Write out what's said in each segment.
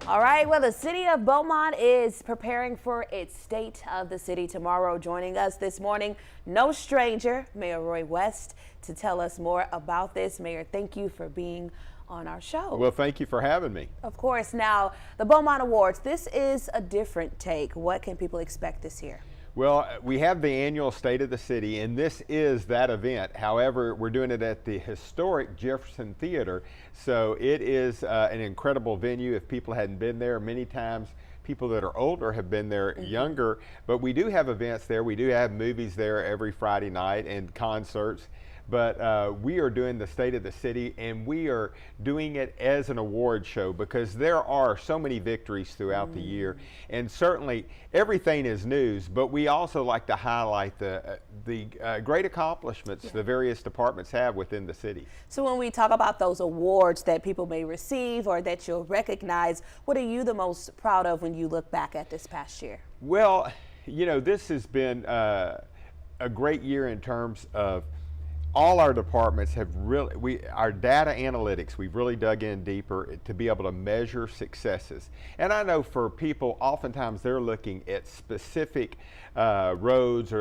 All right, well, the city of Beaumont is preparing for its State of the City tomorrow. Joining us this morning, no stranger, Mayor Roy West, to tell us more about this. Mayor, thank you for being on our show. Well, thank you for having me. Of course. Now, the Beaumont Awards, this is a different take. What can people expect this year? Well, we have the annual State of the City, and this is that event. However, we're doing it at the historic Jefferson Theatre, so it is an incredible venue. If people hadn't been there, many times people that are older have been there younger, but we do have events there. We do have movies there every Friday night and concerts. But we are doing the State of the City, and we are doing it as an award show because there are so many victories throughout the year, and certainly everything is news, but we also like to highlight the great accomplishments the various departments have within the city. So when we talk about those awards that people may receive or that you'll recognize, what are you the most proud of when you look back at this past year? Well, you know, this has been a great year in terms of all our departments have our data analytics, we've really dug in deeper to be able to measure successes. And I know for people, oftentimes they're looking at specific roads,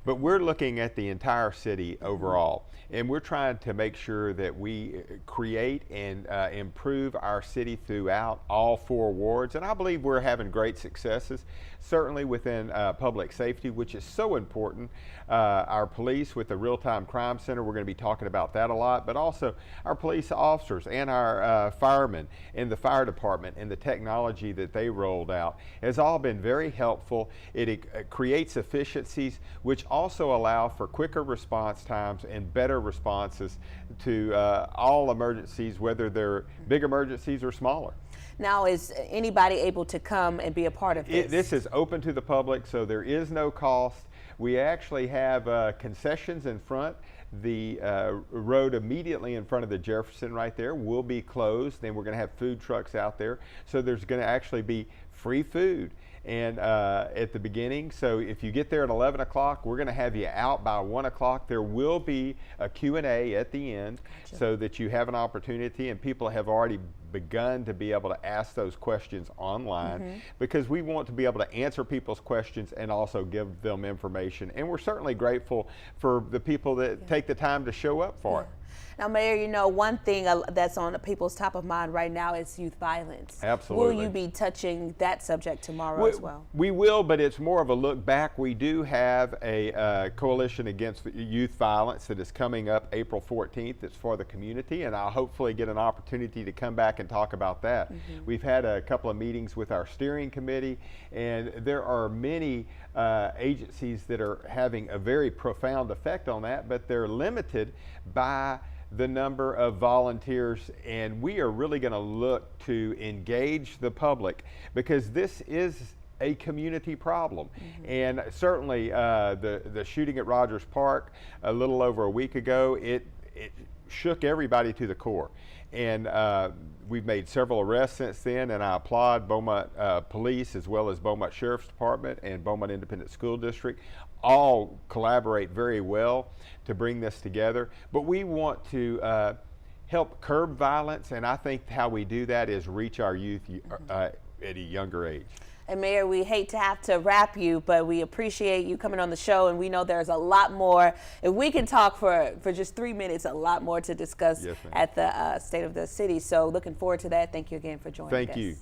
but we're looking at the entire city overall. And we're trying to make sure that we create and improve our city throughout all 4 wards. And I believe we're having great successes, certainly within public safety, which is so important. Our police with the Real-Time Crime Center, we're going to be talking about that a lot, but also our police officers and our firemen and the fire department and the technology that they rolled out has all been very helpful. It creates efficiencies, which also allow for quicker response times and better responses to all emergencies, whether they're big emergencies or smaller. Now, is anybody able to come and be a part of this? This is open to the public, so there is no cost. We actually have concessions in front. The road immediately in front of the Jefferson right there will be closed. Then we're going to have food trucks out there. So there's going to actually be free food and at the beginning. So if you get there at 11 o'clock, we're going to have you out by 1 o'clock. There will be a Q&A at the end so that you have an opportunity, and people have already begun to be able to ask those questions online because we want to be able to answer people's questions and also give them information. And we're certainly grateful for the people that take the time to show up for it. Now, Mayor, you know, one thing that's on people's top of mind right now is youth violence. Absolutely. Will you be touching that subject tomorrow as well? We will, but it's more of a look back. We do have a coalition against youth violence that is coming up April 14th. It's for the community, and I'll hopefully get an opportunity to come back and talk about that. We've had a couple of meetings with our steering committee, and there are many agencies that are having a very profound effect on that, but they're limited by the number of volunteers, and we are really going to look to engage the public because this is a community problem. And certainly the shooting at Rogers Park a little over a week ago, it shook everybody to the core. And we've made several arrests since then, and I applaud Beaumont Police as well as Beaumont Sheriff's Department and Beaumont Independent School District. All collaborate very well to bring this together. But we want to help curb violence, and I think how we do that is reach our youth at a younger age. And Mayor, we hate to have to wrap you, but we appreciate you coming on the show, and we know there's a lot more. If we can talk for just 3 minutes, a lot more to discuss at the State of the City. So looking forward to that. Thank you again for joining us. Thank you.